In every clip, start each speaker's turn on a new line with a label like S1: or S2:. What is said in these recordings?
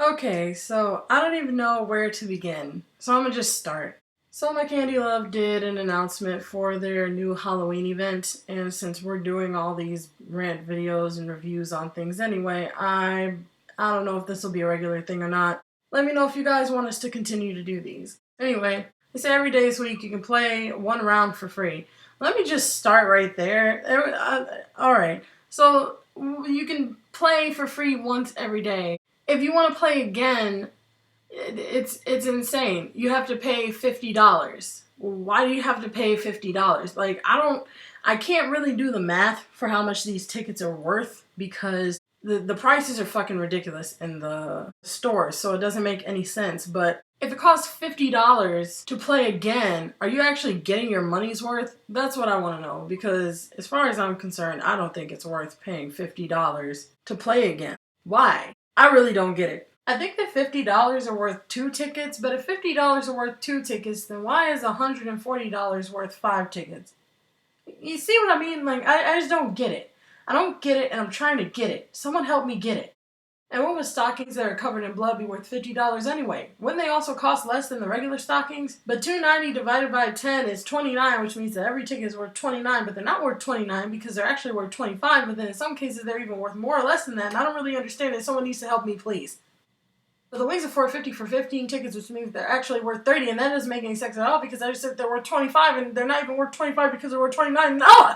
S1: Okay, so I don't even know where to begin, so I'm gonna just start. So my Candy Love did an announcement for their new Halloween event, and since we're doing all these rant videos and reviews on things anyway, I don't know if this will be a regular thing or not. Let me know if you guys want us to continue to do these. Anyway, they say every day this week you can play one round for free. Let me just start right there. Alright, so you can play for free once every day. If you want to play again, it's insane. You have to pay $50. Why do you have to pay $50? Like, I can't really do the math for how much these tickets are worth because the prices are fucking ridiculous in the stores, so it doesn't make any sense. But if it costs $50 to play again, are you actually getting your money's worth? That's what I want to know, because as far as I'm concerned, I don't think it's worth paying $50 to play again. Why? I really don't get it. I think that $50 are worth 2 tickets, but if $50 are worth 2 tickets, then why is $140 worth 5 tickets? You see what I mean? Like, I just don't get it. I don't get it, and I'm trying to get it. Someone help me get it. And what would stockings that are covered in blood be worth $50 anyway? Wouldn't they also cost less than the regular stockings? But $2.90 divided by 10 is $29, which means that every ticket is worth $29, but they're not worth $29 because they're actually worth $25, but then in some cases they're even worth more or less than that, and I don't really understand it. Someone needs to help me, please. But the wings are $4.50 for 15 tickets, which means they're actually worth $30, and that doesn't make any sense at all because I just said they're worth $25, and they're not even worth $25 because they're worth $29. No!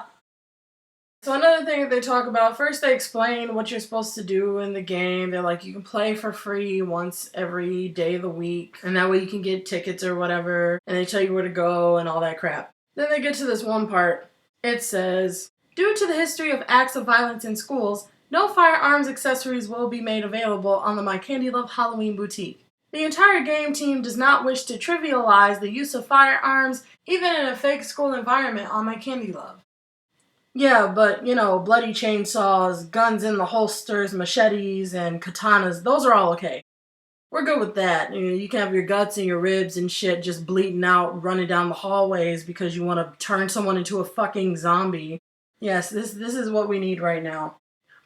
S1: So another thing that they talk about, first they explain what you're supposed to do in the game. They're like, you can play for free once every day of the week, and that way you can get tickets or whatever, and they tell you where to go and all that crap. Then they get to this one part. It says, due to the history of acts of violence in schools, no firearms accessories will be made available on the My Candy Love Halloween boutique. The entire game team does not wish to trivialize the use of firearms, even in a fake school environment on My Candy Love. Yeah, but, bloody chainsaws, guns in the holsters, machetes, and katanas, those are all okay. We're good with that. You can have your guts and your ribs and shit just bleeding out, running down the hallways because you want to turn someone into a fucking zombie. Yes, this is what we need right now.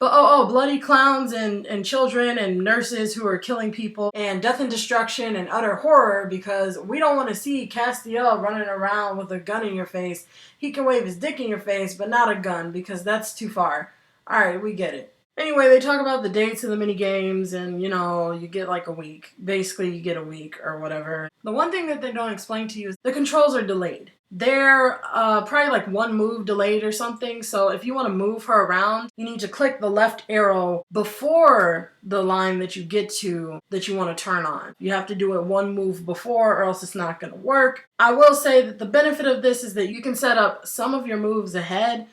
S1: But bloody clowns and children and nurses who are killing people and death and destruction and utter horror, because we don't want to see Castiel running around with a gun in your face. He can wave his dick in your face, but not a gun, because that's too far. Alright, we get it. Anyway, they talk about the dates of the mini games, and you get like a week. Basically, you get a week or whatever. The one thing that they don't explain to you is the controls are delayed. They're probably like one move delayed or something, so if you want to move her around, you need to click the left arrow before the line that you get to that you want to turn on. You have to do it one move before or else it's not going to work. I will say that the benefit of this is that you can set up some of your moves ahead.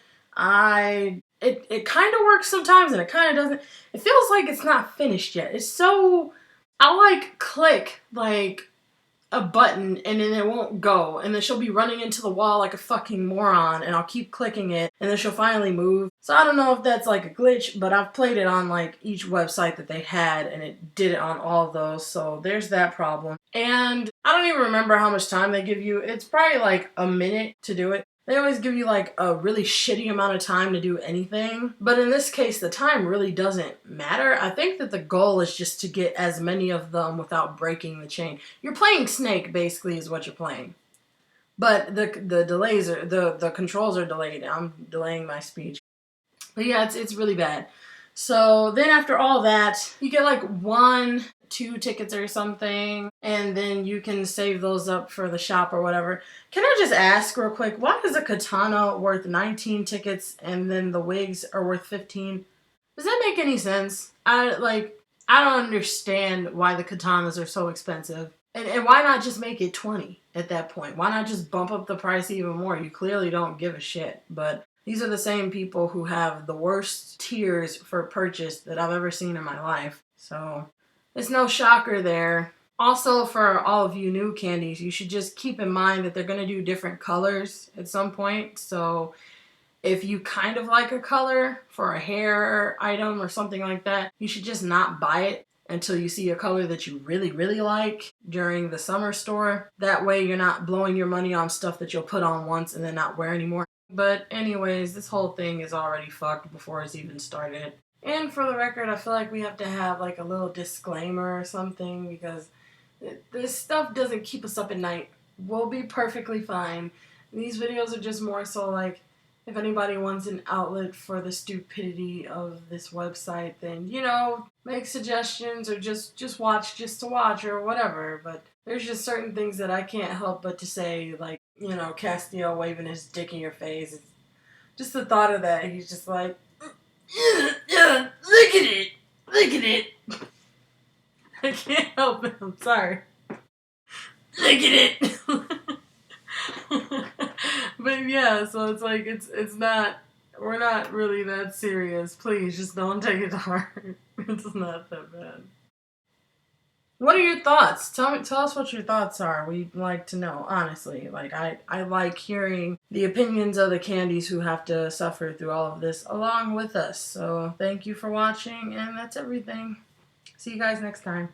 S1: It kind of works sometimes and it kind of doesn't. It feels like it's not finished yet. It's so... I'll click a button and then it won't go, and then she'll be running into the wall like a fucking moron, and I'll keep clicking it and then she'll finally move. So I don't know if that's like a glitch, but I've played it on each website that they had and it did it on all of those, so there's that problem. And I don't even remember how much time they give you. It's probably like a minute to do it. They always give you a really shitty amount of time to do anything. But in this case, the time really doesn't matter. I think that the goal is just to get as many of them without breaking the chain. You're playing Snake, basically, is what you're playing. But the delays are, the controls are delayed. I'm delaying my speech. But yeah, it's really bad. So then after all that, you get 2 tickets or something, and then you can save those up for the shop or whatever. Can I just ask real quick, why is a katana worth 19 tickets and then the wigs are worth 15? Does that make any sense? I don't understand why the katanas are so expensive. And why not just make it 20 at that point? Why not just bump up the price even more? You clearly don't give a shit. But these are the same people who have the worst tiers for purchase that I've ever seen in my life. So it's no shocker there. Also, for all of you new candies, you should just keep in mind that they're going to do different colors at some point. So if you kind of like a color for a hair item or something like that, you should just not buy it until you see a color that you really, really like during the summer store. That way you're not blowing your money on stuff that you'll put on once and then not wear anymore. But anyways, this whole thing is already fucked before it's even started. And for the record, I feel like we have to have like a little disclaimer or something, because this stuff doesn't keep us up at night. We'll be perfectly fine. These videos are just more so like, if anybody wants an outlet for the stupidity of this website, then, you know, make suggestions or just watch just to watch or whatever. But there's just certain things that I can't help but to say, like, you know, Castiel waving his dick in your face. It's just the thought of that, he's just like, yeah, look at it, look at it. I can't help it, I'm sorry. Look at it. But yeah, so it's like, it's not, we're not really that serious. Please, just don't take it to heart. It's not that bad. What are your thoughts? Tell us what your thoughts are. We'd like to know, honestly. Like, I like hearing the opinions of the candies who have to suffer through all of this along with us. So thank you for watching, and that's everything. See you guys next time.